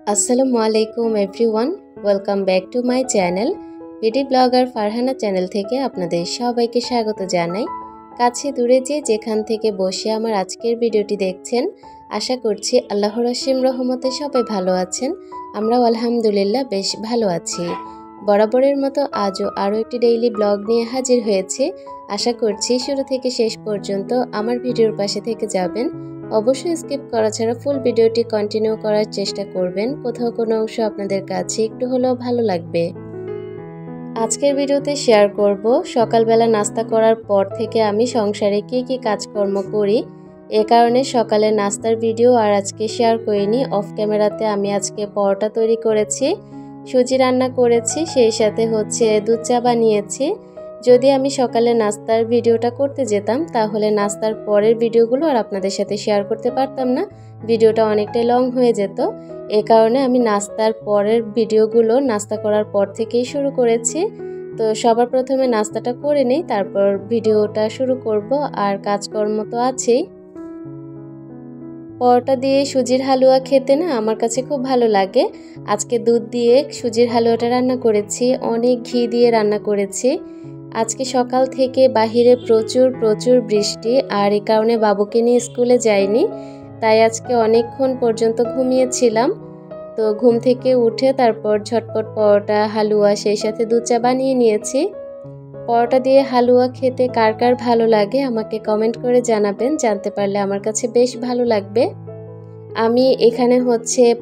আসসালামু আলাইকুম everyone, welcome back to my channel. BD blogger Farhana channel থেকে আপনাদের সবাইকে স্বাগত জানাই। কাছে দূরে যেখান থেকে বসে আমার আজকের ভিডিওটি দেখছেন, আশা করছি আল্লাহর অসীম রহমতে সবাই ভালো আছেন। আমরাও আলহামদুলিল্লাহ বেশ ভালো আছি। বরাবরের মতো আজও আরও একটি ডেইলি ব্লগ নিয়ে হাজির হয়েছি। আশা করছি শুরু থেকে শেষ পর্যন্ত আমার ভিডিওর পাশে থেকে যাবেন। অবশ্যই স্কিপ করা ছাড়া ফুল ভিডিওটি কন্টিনিউ করার চেষ্টা করবেন। কোথাও কোনো অংশ আপনাদের কাছে একটু হলেও ভালো লাগবে। আজকের ভিডিওতে শেয়ার করব সকালবেলা নাস্তা করার পর থেকে আমি সংসারে কি কাজকর্ম করি। এ কারণে সকালে নাস্তার ভিডিও আর আজকে শেয়ার করিনি। অফ ক্যামেরাতে আমি আজকে পরোটা তৈরি করেছি, সুজি রান্না করেছি, সেই সাথে দুধ চা বানিয়েছি। যদি আমি সকালে নাস্তার ভিডিওটা করতে যেতাম তাহলে নাস্তার পরের ভিডিওগুলো আর আপনাদের সাথে শেয়ার করতে পারতাম না, ভিডিওটা অনেকটাই লং হয়ে যেত। এ কারণে আমি নাস্তার পরের ভিডিওগুলো নাস্তা করার পর থেকেই শুরু করেছি। তো সবার প্রথমে নাস্তাটা করে নিই, তারপর ভিডিওটা শুরু করব। আর কাজকর্ম তো আছেই। পরোটা দিয়ে সুজির হালুয়া খেতে না আমার কাছে খুব ভালো লাগে। আজকে দুধ দিয়ে সুজির হালুয়াটা রান্না করেছি, অনেক ঘি দিয়ে রান্না করেছি। আজকে সকাল থেকে বাহিরে প্রচুর বৃষ্টি, আর এই কারণে বাবুকে নিয়ে স্কুলে যাইনি, তাই আজকে অনেকক্ষণ পর্যন্ত ঘুমিয়েছিলাম। তো ঘুম থেকে উঠে তারপর ঝটপট পরোটা, হালুয়া, সেই সাথে দুধ চা বানিয়ে নিয়েছি। পরোটা দিয়ে হালুয়া খেতে কার কার ভালো লাগে আমাকে কমেন্ট করে জানাবেন, জানতে পারলে আমার কাছে বেশ ভালো লাগবে। আমি এখানে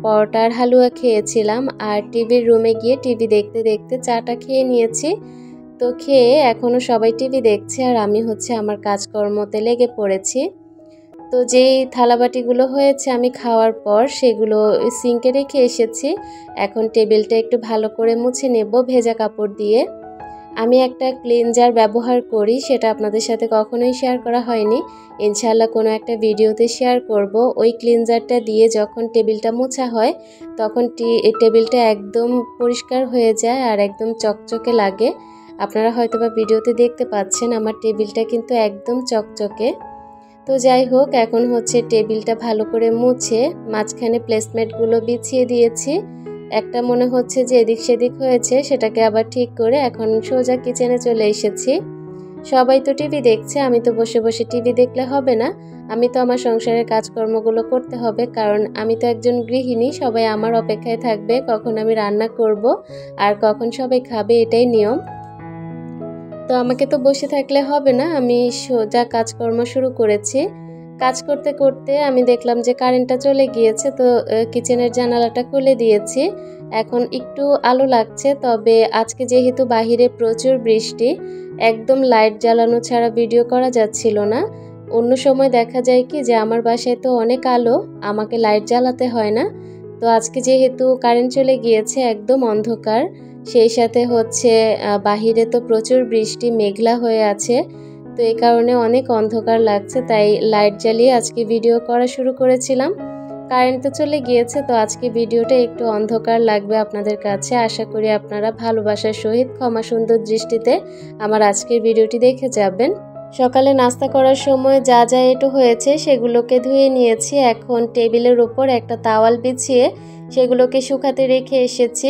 পরোটার হালুয়া খেয়েছিলাম, আর টিভির রুমে গিয়ে টিভি দেখতে দেখতে চাটা খেয়ে নিয়েছি। তো খেয়ে এখনও সবাই টিভি দেখছে, আর আমি আমার কাজকর্মতে লেগে পড়েছি। তো যেই থালাবাটিগুলো হয়েছে আমি খাওয়ার পর সেগুলো সিঙ্কে রেখে এসেছি। এখন টেবিলটা একটু ভালো করে মুছে নেব ভেজা কাপড় দিয়ে। আমি একটা ক্লিনজার ব্যবহার করি, সেটা আপনাদের সাথে কখনোই শেয়ার করা হয়নি। ইনশাআল্লাহ কোনো একটা ভিডিওতে শেয়ার করব। ওই ক্লিনজারটা দিয়ে যখন টেবিলটা মোছা হয় তখন টেবিলটা একদম পরিষ্কার হয়ে যায় আর একদম চকচকে লাগে। আপনারা হয়তোবা ভিডিওতে দেখতে পাচ্ছেন আমার টেবিলটা কিন্তু একদম চকচকে। তো যাই হোক, এখন টেবিলটা ভালো করে মুছে মাঝখানে প্লেসমেটগুলো বিছিয়ে দিয়েছি। একটা মনে হচ্ছে যে এদিক সেদিক হয়েছে, সেটাকে আবার ঠিক করে এখন সোজা কিচেনে চলে এসেছি। সবাই তো টিভি দেখছে, আমি তো বসে বসে টিভি দেখলে হবে না, আমি তো আমার সংসারের কাজকর্মগুলো করতে হবে, কারণ আমি তো একজন গৃহিণী। সবাই আমার অপেক্ষায় থাকবে কখন আমি রান্না করব আর কখন সবাই খাবে, এটাই নিয়ম। তো আমাকে তো বসে থাকলে হবে না, আমি সোজা কাজকর্ম শুরু করেছি। কাজ করতে করতে আমি দেখলাম যে কারেন্টটা চলে গিয়েছে, তো কিচেনের জানালাটা খুলে দিয়েছি। এখন একটু আলো লাগছে, তবে আজকে যেহেতু বাহিরে প্রচুর বৃষ্টি, একদম লাইট জ্বালানো ছাড়া ভিডিও করা যাচ্ছিল না। অন্য সময় দেখা যায় কি যে আমার বাসায় তো অনেক আলো, আমাকে লাইট জ্বালাতে হয় না। তো আজকে যেহেতু কারেন্ট চলে গিয়েছে, একদম অন্ধকার, সেই সাথে বাহিরে তো প্রচুর বৃষ্টি, মেঘলা হয়ে আছে, তো এই কারণে অনেক অন্ধকার লাগছে, তাই লাইট জ্বালিয়ে আজকে ভিডিও করা শুরু করেছিলাম। কারেন্ট তো চলে গিয়েছে, তো আজকে ভিডিওটা একটু অন্ধকার লাগবে আপনাদের কাছে। আশা করি আপনারা ভালোবাসার সহিত ক্ষমা সুন্দর দৃষ্টিতে আমার আজকের ভিডিওটি দেখে যাবেন। সকালে নাস্তা করার সময় যা এঁটো হয়েছে সেগুলোকে ধুয়ে নিয়েছি। এখন টেবিলের ওপর একটা তাওয়াল বিছিয়ে সেগুলোকে শুকাতে রেখে এসেছি,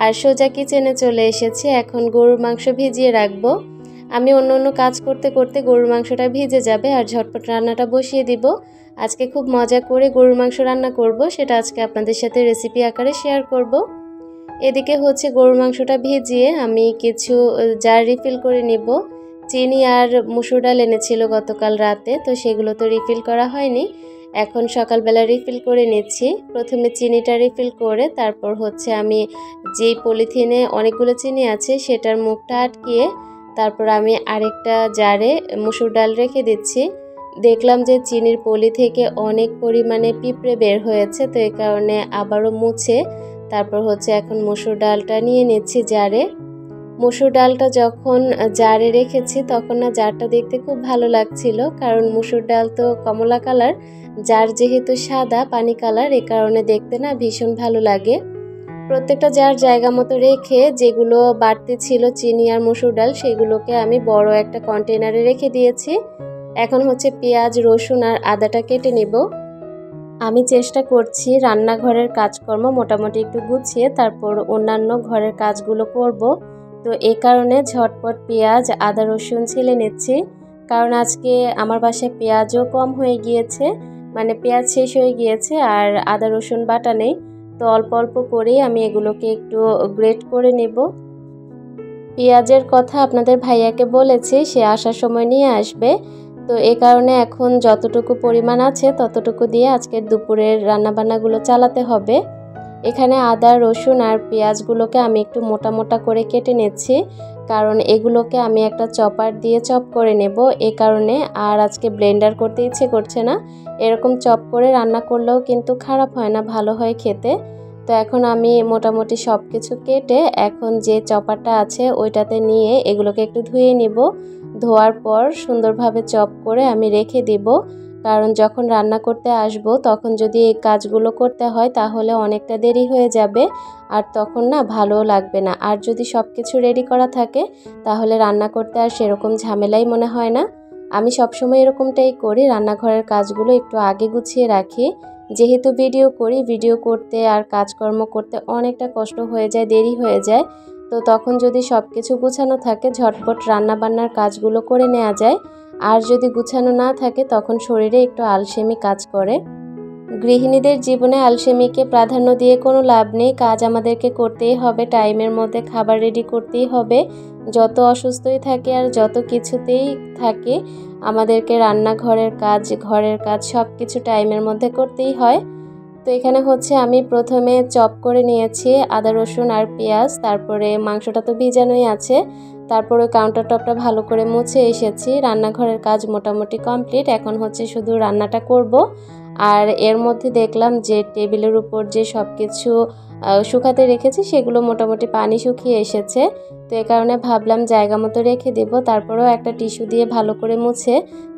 আর সোজা কিচেনে চলে এসেছি। এখন গরুর মাংস ভিজিয়ে রাখবো। আমি অন্য কাজ করতে করতে গরুর মাংসটা ভিজে যাবে, আর ঝটপট রান্নাটা বসিয়ে দিব। আজকে খুব মজা করে গরুর মাংস রান্না করব, সেটা আজকে আপনাদের সাথে রেসিপি আকারে শেয়ার করব। এদিকে গরুর মাংসটা ভিজিয়ে আমি কিছু জার রিফিল করে নিব। চিনি আর মসুর ডাল এনেছিল গতকাল রাতে, তো সেগুলো তো রিফিল করা হয়নি, এখন সকালবেলা রিফিল করে নিচ্ছি। প্রথমে চিনিটা রিফিল করে তারপর আমি যেই পলিথিনে অনেকগুলো চিনি আছে সেটার মুখটা আটকিয়ে তারপর আমি আরেকটা জারে মসুর ডাল রেখে দিচ্ছি। দেখলাম যে চিনির পলি থেকে অনেক পরিমাণে পিঁপড়ে বের হয়েছে, তো এই কারণে আবারও মুছে তারপর এখন মসুর ডালটা নিয়ে নিচ্ছি জারে। মসুর ডালটা যখন জারে রেখেছি তখন না জারটা দেখতে খুব ভালো লাগছিল, কারণ মসুর ডাল তো কমলা কালার, জার যেহেতু সাদা পানি কালার, এ কারণে দেখতে না ভীষণ ভালো লাগে। প্রত্যেকটা জার জায়গা মতো রেখে যেগুলো বাড়তি ছিল চিনি আর মসুর ডাল সেগুলোকে আমি বড় একটা কন্টেনারে রেখে দিয়েছি। এখন পেঁয়াজ, রসুন আর আদাটা কেটে নেব। আমি চেষ্টা করছি রান্নাঘরের কাজকর্ম মোটামুটি একটু গুছিয়ে তারপর অন্যান্য ঘরের কাজগুলো করব। তো এই কারণে ঝটপট পেঁয়াজ আদা রসুন ছিলে নিচ্ছি, কারণ আজকে আমার বাসায় পেঁয়াজও কম হয়ে গিয়েছে, মানে পেঁয়াজ শেষ হয়ে গিয়েছে আর আদা রসুন বাটা নেই। তো অল্প অল্প করেই আমি এগুলোকে একটু গ্রেট করে নেব। পেঁয়াজের কথা আপনাদের ভাইয়াকে বলেছি, সে আসার সময় নিয়ে আসবে। তো এই কারণে এখন যতটুকু পরিমাণ আছে ততটুকু দিয়ে আজকের দুপুরের রান্নাবান্নাগুলো চালাতে হবে। এখানে আদা রসুন আর পেঁয়াজগুলোকে আমি একটু মোটা মোটা করে কেটে নিচ্ছি, কারণ এগুলোকে আমি একটা চপার দিয়ে চপ করে নেব। এ কারণে আর আজকে ব্লেন্ডার করতে ইচ্ছে করছে না, এরকম চপ করে রান্না করলেও কিন্তু খারাপ হয় না, ভালো হয় খেতে। তো এখন আমি মোটামুটি সব কিছু কেটে এখন যে চপারটা আছে ওইটাতে নিয়ে এগুলোকে একটু ধুয়ে নিব। ধোয়ার পর সুন্দরভাবে চপ করে আমি রেখে দিব, কারণ যখন রান্না করতে আসব তখন যদি এই কাজগুলো করতে হয় তাহলে অনেকটা দেরি হয়ে যাবে, আর তখন না ভালোও লাগবে না। আর যদি সব কিছু রেডি করা থাকে তাহলে রান্না করতে আর সেরকম ঝামেলাই মনে হয় না। আমি সবসময় এরকমটাই করি, রান্নাঘরের কাজগুলো একটু আগে গুছিয়ে রাখি। যেহেতু ভিডিও করি, ভিডিও করতে আর কাজকর্ম করতে অনেকটা কষ্ট হয়ে যায়, দেরি হয়ে যায়। তো তখন যদি সব কিছু গুছানো থাকে ঝটপট রান্নাবান্নার কাজগুলো করে নেওয়া যায়। আর যদি গুছানো না থাকে তখন শরীরে একটু আলসেমি কাজ করে। গৃহিণীদের জীবনে আলসেমিকে প্রাধান্য দিয়ে কোনো লাভ নেই, কাজ আমাদেরকে করতেই হবে, টাইমের মধ্যে খাবার রেডি করতেই হবে। যত অসুস্থই থাকে আর যত কিছুতেই থাকে আমাদেরকে রান্নাঘরের কাজ, ঘরের কাজ সব কিছু টাইমের মধ্যে করতেই হয়। তো এখানে হচ্ছে আমি প্রথমে চপ করে নিয়েছি আদা রসুন আর পেঁয়াজ, তারপরে মাংসটা তো ভিজানোই আছে। তারপরে কাউন্টার টপটা ভালো করে মুছে এসেছি, রান্নাঘরের কাজ মোটামুটি কমপ্লিট। এখন হচ্ছে শুধু রান্নাটা করব। আর এর মধ্যে দেখলাম যে টেবিলের উপর যে সব কিছু শুকাতে রেখেছি সেগুলো মোটামুটি পানি শুকিয়ে এসেছে। তো এই কারণে ভাবলাম জায়গা মতো রেখে দেব, তারপরেও একটা টিস্যু দিয়ে ভালো করে মুছে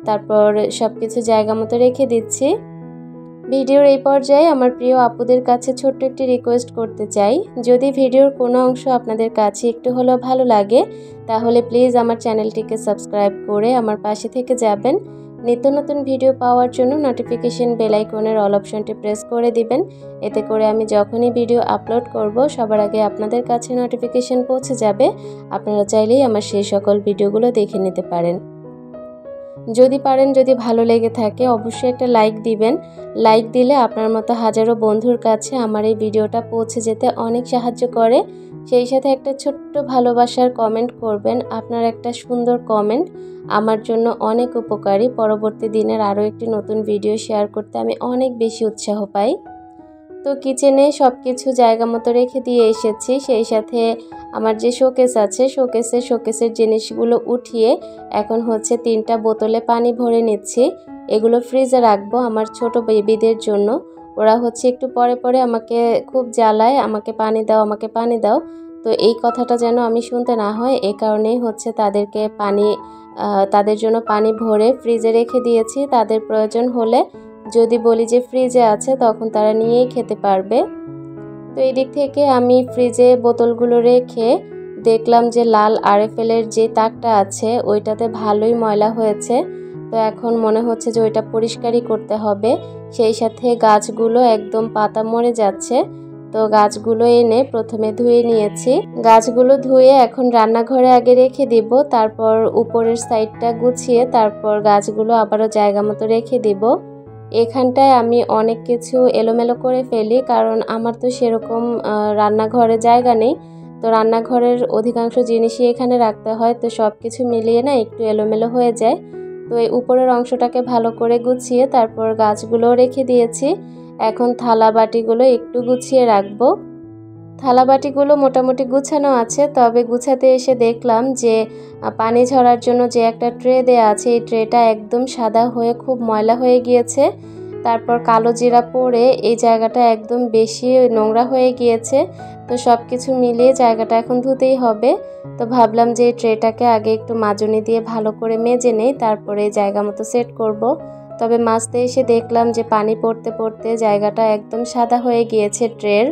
তারপর সব কিছু জায়গা মতো রেখে দিচ্ছি। ভিডিওর এই পর্যায়ে আমার প্রিয় আপুদের কাছে ছোট্ট একটি রিকোয়েস্ট করতে চাই, যদি ভিডিওর কোনো অংশ আপনাদের কাছে একটু হলেও ভালো লাগে তাহলে প্লিজ আমার চ্যানেলটিকে সাবস্ক্রাইব করে আমার পাশে থেকে যাবেন। নিত্য নতুন ভিডিও পাওয়ার জন্য নোটিফিকেশন বেল আইকনের অল অপশনটি প্রেস করে দিবেন। এতে করে আমি যখনই ভিডিও আপলোড করব সবার আগে আপনাদের কাছে নোটিফিকেশন পৌঁছে যাবে। আপনারা চাইলেই আমার সেই সকল ভিডিওগুলো দেখে নিতে পারেন। যদি পারেন, যদি ভালো লেগে থাকে অবশ্যই একটা লাইক দিবেন। লাইক দিলে আপনার মতো হাজারো বন্ধুর কাছে আমার এই ভিডিওটা পৌঁছে যেতে অনেক সাহায্য করে। সেই সাথে একটা ছোট্ট ভালোবাসার কমেন্ট করবেন। আপনার একটা সুন্দর কমেন্ট আমার জন্য অনেক উপকারী। পরবর্তী দিনের আরও একটি নতুন ভিডিও শেয়ার করতে আমি অনেক বেশি উৎসাহ পাই। তো কিচেনে সব কিছু জায়গা মতো রেখে দিয়ে এসেছি, সেই সাথে আমার যে শোকেস আছে শোকেসের জিনিসগুলো উঠিয়ে এখন হচ্ছে 3টা বোতলে পানি ভরে নিচ্ছি। এগুলো ফ্রিজে রাখবো আমার ছোট বেবিদের জন্য। ওরা হচ্ছে একটু পরে পরে আমাকে খুব জ্বালায়, আমাকে পানি দাও, আমাকে পানি দাও। তো এই কথাটা যেন আমি শুনতে না হয়, এই কারণেই হচ্ছে তাদের জন্য পানি ভরে ফ্রিজে রেখে দিয়েছি। তাদের প্রয়োজন হলে যদি বলি যে ফ্রিজে আছে তখন তারা নিয়েই খেতে পারবে। তো এই দিক থেকে আমি ফ্রিজে বোতলগুলো রেখে দেখলাম যে লাল আরএফএলের যে তাকটা আছে ওইটাতে ভালোই ময়লা হয়েছে। তো এখন মনে হচ্ছে যে ওইটা পরিষ্কারই করতে হবে। সেই সাথে গাছগুলো একদম পাতা মরে যাচ্ছে। তো গাছগুলো এনে প্রথমে ধুয়ে নিয়েছি। গাছগুলো ধুয়ে এখন রান্নাঘরে আগে রেখে দিব, তারপর উপরের সাইডটা গুছিয়ে তারপর গাছগুলো আবারও জায়গা মতো রেখে দিব। এখানটায় আমি অনেক কিছু এলোমেলো করে ফেলি, কারণ আমার তো সেরকম রান্নাঘরে জায়গা নেই। তো রান্নাঘরের অধিকাংশ জিনিসই এখানে রাখতে হয়, তো সব কিছু মিলিয়ে না একটু এলোমেলো হয়ে যায়। তো এই উপরের অংশটাকে ভালো করে গুছিয়ে তারপর গাছগুলো রেখে দিয়েছি। এখন থালা বাটিগুলো একটু গুছিয়ে রাখবো। থালা বাটিগুলো মোটামুটি গুছানো আছে, তবে গুছাতে এসে দেখলাম যে পানি ঝরার জন্য যে একটা ট্রে দেয়া আছে এই ট্রেটা একদম সাদা হয়ে খুব ময়লা হয়ে গিয়েছে। তারপর কালো জিরা পড়ে এই জায়গাটা একদম বেশি নোংরা হয়ে গিয়েছে। তো সব কিছু মিলিয়ে জায়গাটা এখন ধুতেই হবে। তো ভাবলাম যে এই ট্রেটাকে আগে একটু মাজনি দিয়ে ভালো করে মেজে নেই, তারপরে জায়গা মতো সেট করব। তবে মাজতে এসে দেখলাম যে পানি পড়তে পড়তে জায়গাটা একদম সাদা হয়ে গিয়েছে ট্রের।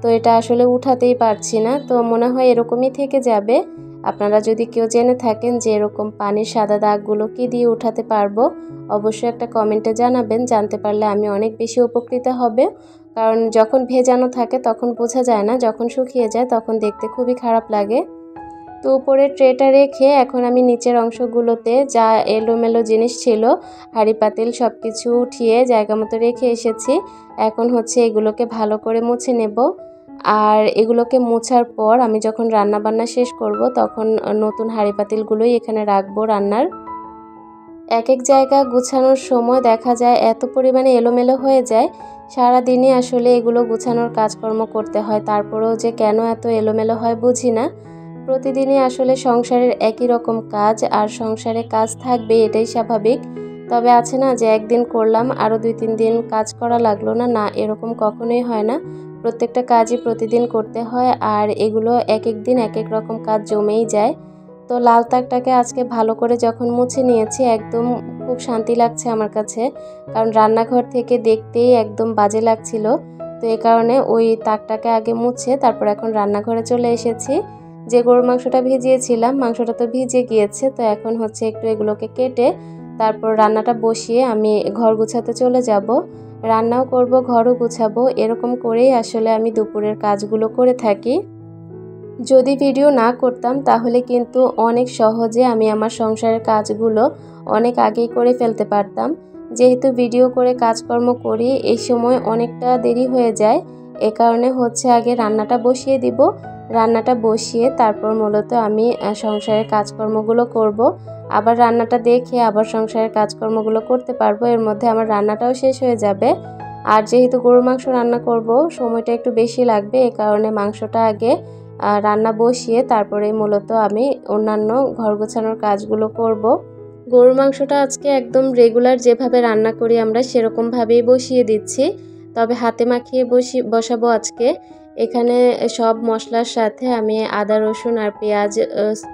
তো এটা আসলে উঠাতেই পারছি না, তো মনে হয় এরকমই থেকে যাবে। আপনারা যদি কেউ জেনে থাকেন যে এরকম পানির সাদা দাগগুলো কী দিয়ে উঠাতে পারবো, অবশ্যই একটা কমেন্টে জানাবেন। জানতে পারলে আমি অনেক বেশি উপকৃত হবে, কারণ যখন ভেজানো থাকে তখন বোঝা যায় না, যখন শুকিয়ে যায় তখন দেখতে খুবই খারাপ লাগে। তো উপরে ট্রেটা রেখে এখন আমি নিচের অংশগুলোতে যা এলোমেলো জিনিস ছিল, হাঁড়ি পাতিল সব কিছু উঠিয়ে জায়গা মতো রেখে এসেছি। এখন হচ্ছে এগুলোকে ভালো করে মুছে নেব। আর এগুলোকে মোছার পর আমি যখন রান্না বান্না শেষ করব তখন নতুন হাঁড়ি পাতিলগুলোই এখানে রাখবো রান্নার। এক এক জায়গা গুছানোর সময় দেখা যায় এত পরিমাণে এলোমেলো হয়ে যায়, সারাদিনই আসলে এগুলো গুছানোর কাজকর্ম করতে হয়, তারপরেও যে কেন এত এলোমেলো হয় বুঝি না। প্রতিদিনই আসলে সংসারের একই রকম কাজ, আর সংসারে কাজ থাকবে এটাই স্বাভাবিক। তবে আছে না যে একদিন করলাম আরও 2-3 দিন কাজ করা লাগলো না, না এরকম কখনোই হয় না। প্রত্যেকটা কাজই প্রতিদিন করতে হয়, আর এগুলো এক এক দিন এক এক রকম কাজ জমেই যায়। তো লাল তাকটাকে আজকে ভালো করে যখন মুছে নিয়েছি, একদম খুব শান্তি লাগছে আমার কাছে, কারণ রান্নাঘর থেকে দেখতেই একদম বাজে লাগছিল। তো এই কারণে ওই তাকটাকে আগে মুছে তারপর এখন রান্নাঘরে চলে এসেছি। যে গরুর মাংসটা ভিজিয়েছিলাম, মাংসটা তো ভিজে গিয়েছে, তো এখন হচ্ছে একটু এগুলোকে কেটে তারপর রান্নাটা বসিয়ে আমি ঘর গুছাতে চলে যাব। রান্নাও করব, ঘরও গুছাবো, এরকম করেই আসলে আমি দুপুরের কাজগুলো করে থাকি। যদি ভিডিও না করতাম তাহলে কিন্তু অনেক সহজে আমি আমার সংসারের কাজগুলো অনেক আগেই করে ফেলতে পারতাম। যেহেতু ভিডিও করে কাজকর্ম করি, এই সময় অনেকটা দেরি হয়ে যায়। এ কারণে হচ্ছে আগে রান্নাটা বসিয়ে দিব। রান্নাটা বসিয়ে তারপর মূলত আমি সংসারের কাজকর্মগুলো করব। আবার রান্নাটা দেখে আবার সংসারের কাজকর্মগুলো করতে পারবো, এর মধ্যে আমার রান্নাটাও শেষ হয়ে যাবে। আর যেহেতু গরুর মাংস রান্না করব, সময়টা একটু বেশি লাগবে, এ কারণে মাংসটা আগে রান্না বসিয়ে তারপরে মূলত আমি অন্যান্য ঘর গোছানোর কাজগুলো করব। গরুর মাংসটা আজকে একদম রেগুলার যেভাবে রান্না করি আমরা সেরকমভাবেই বসিয়ে দিচ্ছি, তবে হাতে মাখিয়ে বসাবো আজকে। এখানে সব মশলার সাথে আমি আদা রসুন আর পেঁয়াজ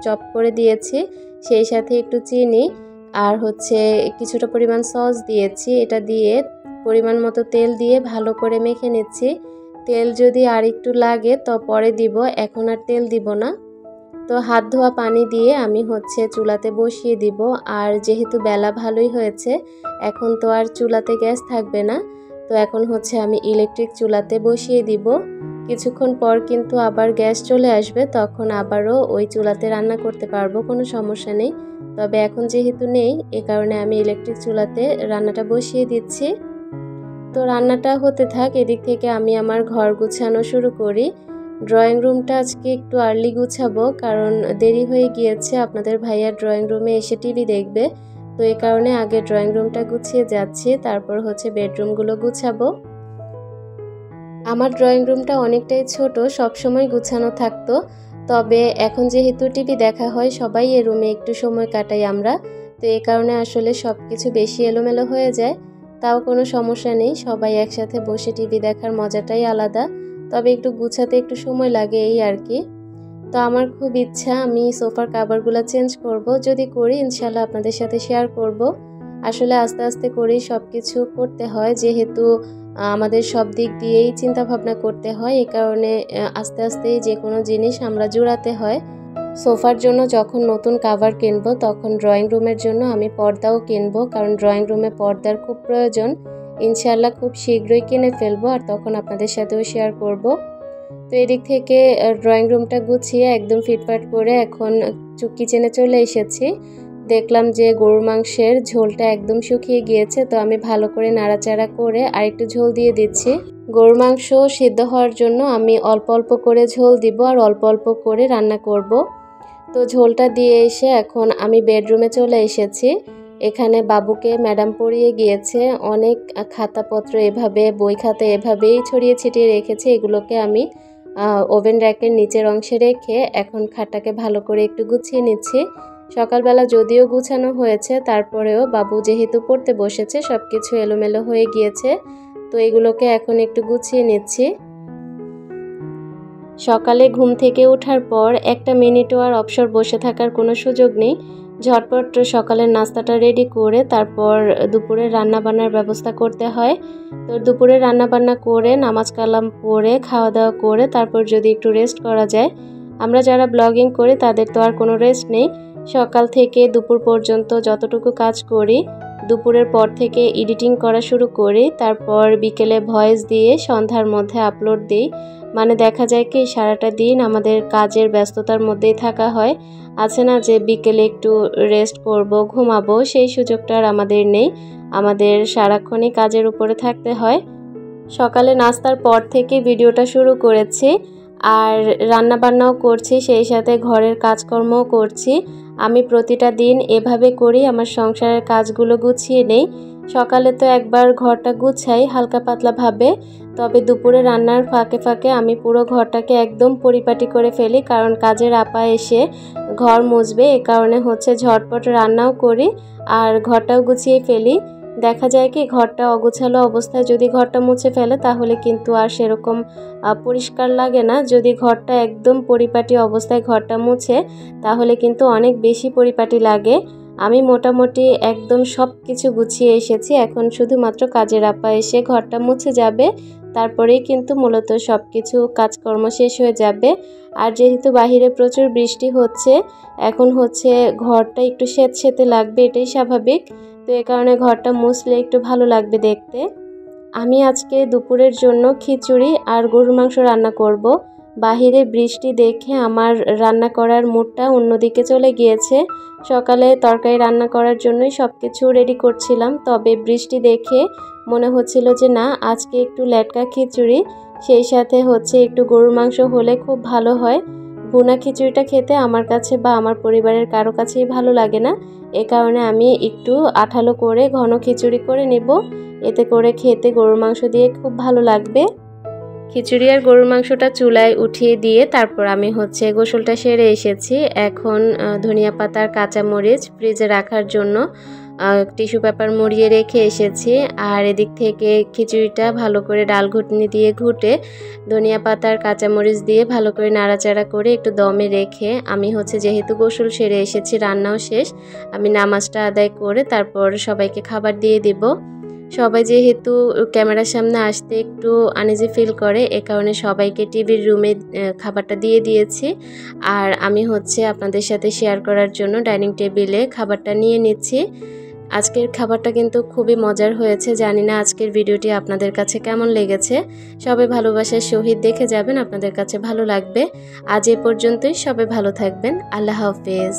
চপ করে দিয়েছি, সেই সাথে একটু চিনি আর হচ্ছে কিছুটা পরিমাণ সস দিয়েছি। এটা দিয়ে পরিমাণ মতো তেল দিয়ে ভালো করে মেখে নিচ্ছি। তেল যদি আর একটু লাগে তো পরে দিব, এখন আর তেল দিব না। তো হাত ধোয়া পানি দিয়ে আমি হচ্ছে চুলাতে বসিয়ে দিব। আর যেহেতু বেলা ভালোই হয়েছে, এখন তো আর চুলাতে গ্যাস থাকবে না, তো এখন হচ্ছে আমি ইলেকট্রিক চুলাতে বসিয়ে দিব। কিছুক্ষণ পর কিন্তু আবার গ্যাস চলে আসবে, তখন আবারও ওই চুলাতে রান্না করতে পারবো, কোনো সমস্যা নেই। তবে এখন যেহেতু নেই, এ কারণে আমি ইলেকট্রিক চুলাতে রান্নাটা বসিয়ে দিচ্ছি। তো রান্নাটা হতে থাক, এদিক থেকে আমি আমার ঘর গুছানো শুরু করি। ড্রয়িং রুমটা আজকে একটু আর্লি গুছাবো, কারণ দেরি হয়ে গিয়েছে। আপনাদের ভাইয়া ড্রয়িং রুমে এসে টিভি দেখবে, তো এই কারণে আগে ড্রয়িং রুমটা গুছিয়ে যাচ্ছি, তারপর হচ্ছে বেডরুমগুলো গুছাবো। আমার ড্রয়িং রুমটা অনেকটাই ছোট, সবসময় গুছানো থাকতো, তবে এখন যেহেতু টিভি দেখা হয় সবাই এই রুমে একটু সময় কাটাই আমরা, তো এই কারণে আসলে সব কিছু বেশি এলোমেলো হয়ে যায়। তাও কোনো সমস্যা নেই, সবাই একসাথে বসে টিভি দেখার মজাটাই আলাদা, তবে একটু গুছাতে একটু সময় লাগে এই আর কি। তো আমার খুব ইচ্ছা আমি সোফার কাভারগুলো চেঞ্জ করব, যদি করি ইনশাল্লাহ আপনাদের সাথে শেয়ার করব। আসলে আস্তে আস্তে করেই সব কিছু করতে হয়, যেহেতু আমাদের সব দিক দিয়েই চিন্তা ভাবনা করতে হয়, এই কারণে আস্তে আস্তেই যে কোনো জিনিস আমরা জোড়াতে হয়। সোফার জন্য যখন নতুন কাভার কিনবো তখন ড্রয়িং রুমের জন্য আমি পর্দাও কিনবো, কারণ ড্রয়িং রুমে পর্দার খুব প্রয়োজন। ইনশাল্লাহ খুব শীঘ্রই কিনে ফেলবো, আর তখন আপনাদের সাথেও শেয়ার করব। তো এদিক থেকে ড্রয়িং রুমটা গুছিয়ে একদম ফিটফাট করে এখন কিচেনে চলে এসেছি। দেখলাম যে গরুর মাংসের ঝোলটা একদম শুকিয়ে গিয়েছে, তো আমি ভালো করে নাড়াচাড়া করে আর একটু ঝোল দিয়ে দিচ্ছি। গরুর মাংস সিদ্ধ হওয়ার জন্য আমি অল্প অল্প করে ঝোল দিব আর অল্প অল্প করে রান্না করব। তো ঝোলটা দিয়ে এসে এখন আমি বেডরুমে চলে এসেছি। এখানে বাবুকে ম্যাডাম পড়িয়ে গিয়েছে, অনেক খাতাপত্র এভাবে বই খাতা এভাবেই ছড়িয়ে ছিটিয়ে রেখেছে, এগুলোকে আমি ওভেন র্যাকের নিচের অংশে রেখে এখন খাটটাকে ভালো করে একটু গুছিয়ে নিচ্ছি। সকালবেলা যদিও গুছানো হয়েছে, তারপরেও বাবু যেহেতু পড়তে বসেছে সব কিছু এলোমেলো হয়ে গিয়েছে, তো এগুলোকে এখন একটু গুছিয়ে নিচ্ছি। সকালে ঘুম থেকে ওঠার পর একটা মিনিটও আর অবসর বসে থাকার কোনো সুযোগ নেই। ঝটপট সকালের নাস্তাটা রেডি করে তারপর দুপুরে রান্নাবান্নার ব্যবস্থা করতে হয়। তো দুপুরে রান্নাবান্না করে নামাজ কালাম পড়ে খাওয়া দাওয়া করে তারপর যদি একটু রেস্ট করা যায়, আমরা যারা ব্লগিং করি তাদের তো আর কোনো রেস্ট নেই। সকাল থেকে দুপুর পর্যন্ত যতটুকু কাজ করি, দুপুরের পর থেকে এডিটিং করা শুরু করি, তারপর বিকেলে ভয়েস দিয়ে সন্ধ্যার মধ্যে আপলোড দিই। মানে দেখা যায় কি সারাটা দিন আমাদের কাজের ব্যস্ততার মধ্যেই থাকা হয়। আছে না যে বিকেলে একটু রেস্ট করব, ঘুমাবো, সেই সুযোগটা আর আমাদের নেই। আমাদের সারাক্ষণই কাজের উপরে থাকতে হয়। সকালে নাস্তার পর থেকে ভিডিওটা শুরু করেছি, আর রান্নাবান্নাও করছি, সেই সাথে ঘরের কাজকর্মও করছি। আমি প্রতিটা দিন এভাবে করি, আমার সংসারের কাজগুলো গুছিয়ে নেই। সকালে তো একবার ঘরটা গুছাই হালকা পাতলাভাবে, তবে দুপুরে রান্নার ফাঁকে ফাঁকে আমি পুরো ঘরটাকে একদম পরিপাটি করে ফেলি, কারণ কাজের আপা এসে ঘর মুছবে, এ কারণে হচ্ছে ঝটপট রান্নাও করি আর ঘরটাও গুছিয়ে ফেলি। দেখা যায় কি ঘরটা অগোছালো অবস্থায় যদি ঘরটা মুছে ফেলে তাহলে কিন্তু আর সেরকম পরিষ্কার লাগে না। যদি ঘরটা একদম পরিপাটি অবস্থায় ঘরটা মুছে তাহলে কিন্তু অনেক বেশি পরিপাটি লাগে। আমি মোটামুটি একদম সব কিছু গুছিয়ে এসেছি, এখন শুধুমাত্র কাজের আপা এসে ঘরটা মুছে যাবে, তারপরেই কিন্তু মূলত সব কিছু কাজকর্ম শেষ হয়ে যাবে। আর যেহেতু বাহিরে প্রচুর বৃষ্টি হচ্ছে, এখন হচ্ছে ঘরটা একটু স্যাঁতসেঁতে লাগবে, এটাই স্বাভাবিক। তো এ কারণে ঘরটা মুছলে একটু ভালো লাগবে দেখতে। আমি আজকে দুপুরের জন্য খিচুড়ি আর গরুর মাংস রান্না করব। বাহিরে বৃষ্টি দেখে আমার রান্না করার মুডটা অন্যদিকে চলে গিয়েছে। সকালে তরকারি রান্না করার জন্যই সব কিছু রেডি করছিলাম, তবে বৃষ্টি দেখে মনে হচ্ছিল যে না, আজকে একটু লেটকা খিচুড়ি, সেই সাথে হচ্ছে একটু গরুর মাংস হলে খুব ভালো হয়। ভুনা খিচুড়িটা খেতে আমার কাছে বা আমার পরিবারের কারো কাছেই ভালো লাগে না, এ কারণে আমি একটু আঠালো করে ঘন খিচুড়ি করে নেব। এতে করে খেতে গরুর মাংস দিয়ে খুব ভালো লাগবে। খিচুড়ি আর গরুর মাংসটা চুলায় উঠিয়ে দিয়ে তারপর আমি হচ্ছে গোসলটা সেরে এসেছি। এখন ধনিয়া পাতার কাঁচামরিচ ফ্রিজে রাখার জন্য টিস্যু পেপার মুড়িয়ে রেখে এসেছি। আর এদিক থেকে খিচুড়িটা ভালো করে ডাল ঘুটনি দিয়ে ঘুটে ধনিয়া পাতার কাঁচামরিচ দিয়ে ভালো করে নাড়াচাড়া করে একটু দমে রেখে আমি হচ্ছে যেহেতু গোসল সেরে এসেছি, রান্নাও শেষ, আমি নামাজটা আদায় করে তারপর সবাইকে খাবার দিয়ে দেব। সবাই যেহেতু ক্যামেরার সামনে আসতে একটু আনইজি ফিল করে, এ কারণে সবাইকে টিভির রুমে খাবারটা দিয়ে দিয়েছি। আর আমি হচ্ছে আপনাদের সাথে শেয়ার করার জন্য ডাইনিং টেবিলে খাবারটা নিয়ে নিচ্ছি। আজকের খাবারটা কিন্তু খুবই মজার হয়েছে। জানি না আজকের ভিডিওটি আপনাদের কাছে কেমন লেগেছে। সবাই ভালোবাসার সহিত দেখে যাবেন, আপনাদের কাছে ভালো লাগবে। আজ এ পর্যন্তই, সবাই ভালো থাকবেন। আল্লাহ হাফেজ।